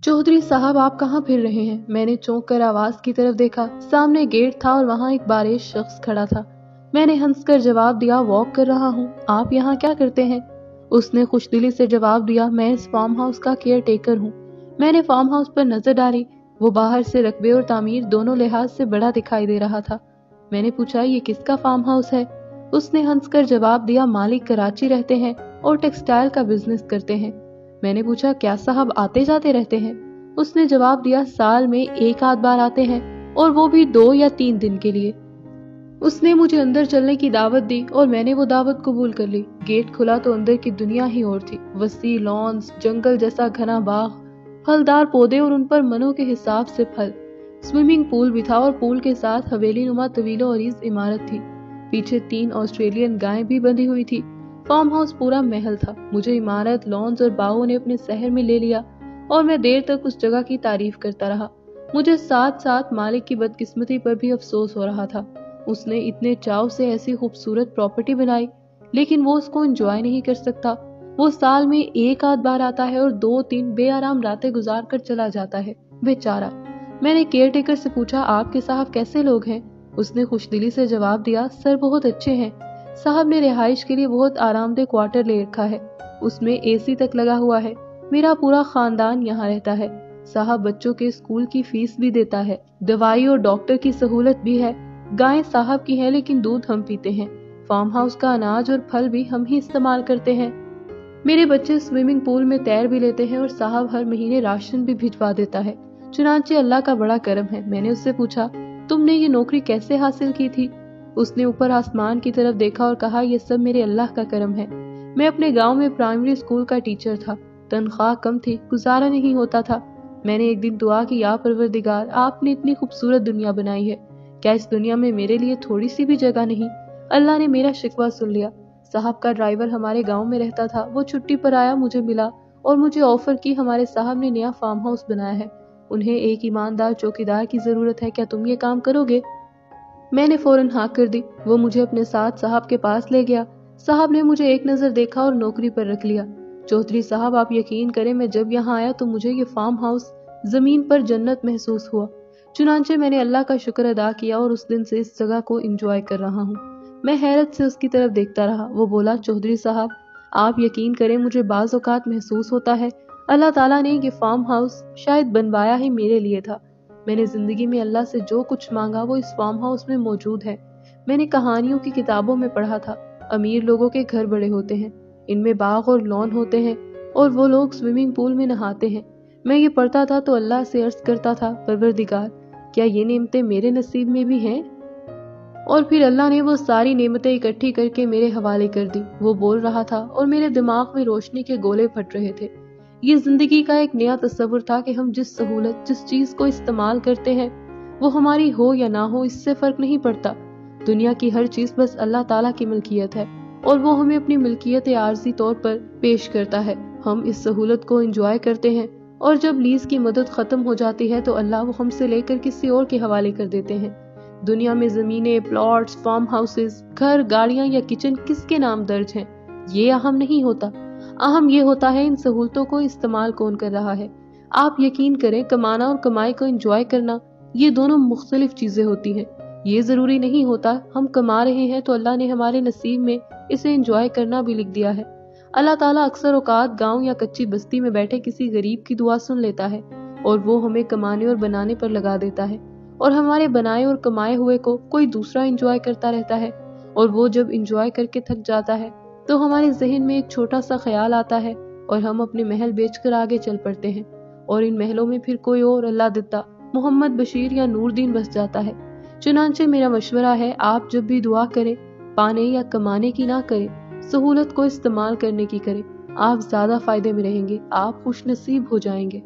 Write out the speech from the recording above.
चौधरी साहब, आप कहाँ फिर रहे हैं? मैंने चौंक कर आवाज की तरफ देखा। सामने गेट था और वहाँ एक बारिश शख्स खड़ा था। मैंने हंसकर जवाब दिया, वॉक कर रहा हूँ। आप यहाँ क्या करते हैं? उसने खुशदिली से जवाब दिया, मैं इस फार्म हाउस का केयर टेकर हूँ। मैंने फार्म हाउस पर नजर डाली। वो बाहर से रकबे और तामीर दोनों लिहाज से बड़ा दिखाई दे रहा था। मैंने पूछा, ये किसका फार्म हाउस है? उसने हंसकर जवाब दिया, मालिक कराची रहते हैं और टेक्सटाइल का बिजनेस करते हैं। मैंने पूछा, क्या साहब आते जाते रहते हैं? उसने जवाब दिया, साल में एक आध बार आते हैं और वो भी 2 या 3 दिन के लिए। उसने मुझे अंदर चलने की दावत दी और मैंने वो दावत कबूल कर ली। गेट खुला तो अंदर की दुनिया ही और थी। वसी लॉन्स, जंगल जैसा घना बाग, फलदार पौधे और उन पर मनों के हिसाब से फल। स्विमिंग पूल भी था और पूल के साथ हवेली नुमा तवीलो अरीज इमारत थी। पीछे 3 ऑस्ट्रेलियन गायें भी बंधी हुई थी। फार्म हाउस पूरा महल था। मुझे इमारत, लॉन्स और बागों ने अपने शहर में ले लिया और मैं देर तक उस जगह की तारीफ करता रहा। मुझे साथ साथ मालिक की बदकिस्मती पर भी अफसोस हो रहा था। उसने इतने चाव से ऐसी खूबसूरत प्रॉपर्टी बनाई, लेकिन वो उसको एंजॉय नहीं कर सकता। वो साल में एक आध बार आता है और 2-3 बेआराम रातें गुजार कर चला जाता है, बेचारा। मैंने केयर टेकर से पूछा, आपके साहब कैसे लोग हैं? उसने खुशदिली से जवाब दिया, सर बहुत अच्छे हैं। साहब ने रिहाइश के लिए बहुत आरामदेह क्वार्टर ले रखा है। उसमें एसी तक लगा हुआ है। मेरा पूरा खानदान यहाँ रहता है। साहब बच्चों के स्कूल की फीस भी देता है। दवाई और डॉक्टर की सहूलत भी है। गायें साहब की हैं, लेकिन दूध हम पीते हैं। फार्म हाउस का अनाज और फल भी हम ही इस्तेमाल करते हैं। मेरे बच्चे स्विमिंग पूल में तैर भी लेते हैं और साहब हर महीने राशन भी भिजवा देता है। चुनांचे अल्लाह का बड़ा करम है। मैंने उससे पूछा, तुमने ये नौकरी कैसे हासिल की थी? उसने ऊपर आसमान की तरफ देखा और कहा, ये सब मेरे अल्लाह का करम है। मैं अपने गांव में प्राइमरी स्कूल का टीचर था। तनख्वाह कम थी, गुजारा नहीं होता था। मैंने एक दिन दुआ की, या परवरदिगार, आपने इतनी खूबसूरत दुनिया बनाई है, क्या इस दुनिया में मेरे लिए थोड़ी सी भी जगह नहीं? अल्लाह ने मेरा शिकवा सुन लिया। साहब का ड्राइवर हमारे गांव में रहता था। वो छुट्टी पर आया, मुझे मिला और मुझे ऑफर की, हमारे साहब ने नया फार्म हाउस बनाया है, उन्हें एक ईमानदार चौकीदार की जरूरत है, क्या तुम ये काम करोगे? मैंने फौरन हाँ कर दी। वो मुझे अपने साथ साहब के पास ले गया। साहब ने मुझे एक नजर देखा और नौकरी पर रख लिया। चौधरी साहब, आप यकीन करें, मैं जब यहाँ आया तो मुझे ये फार्म हाउस जमीन पर जन्नत महसूस हुआ। चुनांचे मैंने अल्लाह का शुक्र अदा किया और उस दिन से इस जगह को एंजॉय कर रहा हूँ। मैं हैरत से उसकी तरफ देखता रहा। वो बोला, चौधरी साहब, आप यकीन करें, मुझे बाज़ औक़ात महसूस होता है अल्लाह ताला ने ये फार्म हाउस शायद बनवाया ही मेरे लिए था। मैंने जिंदगी में अल्लाह से जो कुछ मांगा वो इस फार्म हाउस में मौजूद है। मैंने कहानियों की किताबों में पढ़ा था, अमीर लोगों के घर बड़े होते हैं, इनमें बाग और लॉन होते हैं और वो लोग स्विमिंग पूल में नहाते हैं। मैं ये पढ़ता था तो अल्लाह से अर्ज करता था, परवरदिगार, क्या ये नेमतें मेरे नसीब में भी हैं? और फिर अल्लाह ने वो सारी नेमतें इकट्ठी करके मेरे हवाले कर दी। वो बोल रहा था और मेरे दिमाग में रोशनी के गोले फट रहे थे। ये जिंदगी का एक नया तस्वुर था कि हम जिस सहूलत, जिस चीज को इस्तेमाल करते हैं, वो हमारी हो या ना हो, इससे फर्क नहीं पड़ता। दुनिया की हर चीज बस अल्लाह ताला की मिल्कियत है और वो हमें अपनी मिल्कियत आर्जी तौर पर पेश करता है। हम इस सहूलत को एंजॉय करते हैं और जब लीज की मदद खत्म हो जाती है तो अल्लाह वो हमसे लेकर किसी और के हवाले कर देते हैं। दुनिया में जमीनें, प्लॉट्स, फार्म हाउसेस, घर, गाड़ियां या किचन किसके नाम दर्ज हैं, ये अहम नहीं होता। अहम ये होता है इन सहूलतों को इस्तेमाल कौन कर रहा है। आप यकीन करें, कमाना और कमाई को एंजॉय करना, ये दोनों मुख्तलिफ चीजें होती हैं। ये जरूरी नहीं होता हम कमा रहे हैं तो अल्लाह ने हमारे नसीब में इसे एंजॉय करना भी लिख दिया है। अल्लाह ताला अक्सर औकात गांव या कच्ची बस्ती में बैठे किसी गरीब की दुआ सुन लेता है और वो हमें कमाने और बनाने पर लगा देता है और हमारे बनाए और कमाए हुए को कोई दूसरा एंजॉय करता रहता है। और वो जब एंजॉय करके थक जाता है तो हमारे जहन में एक छोटा सा ख्याल आता है और हम अपने महल बेचकर आगे चल पड़ते हैं और इन महलों में फिर कोई और अल्लाह दिता, मोहम्मद बशीर या नूरदीन बस जाता है। चुनांचे मेरा मशवरा है, आप जब भी दुआ करें, पाने या कमाने की ना करें, सहूलत को इस्तेमाल करने की करें। आप ज्यादा फायदे में रहेंगे, आप खुश नसीब हो जाएंगे।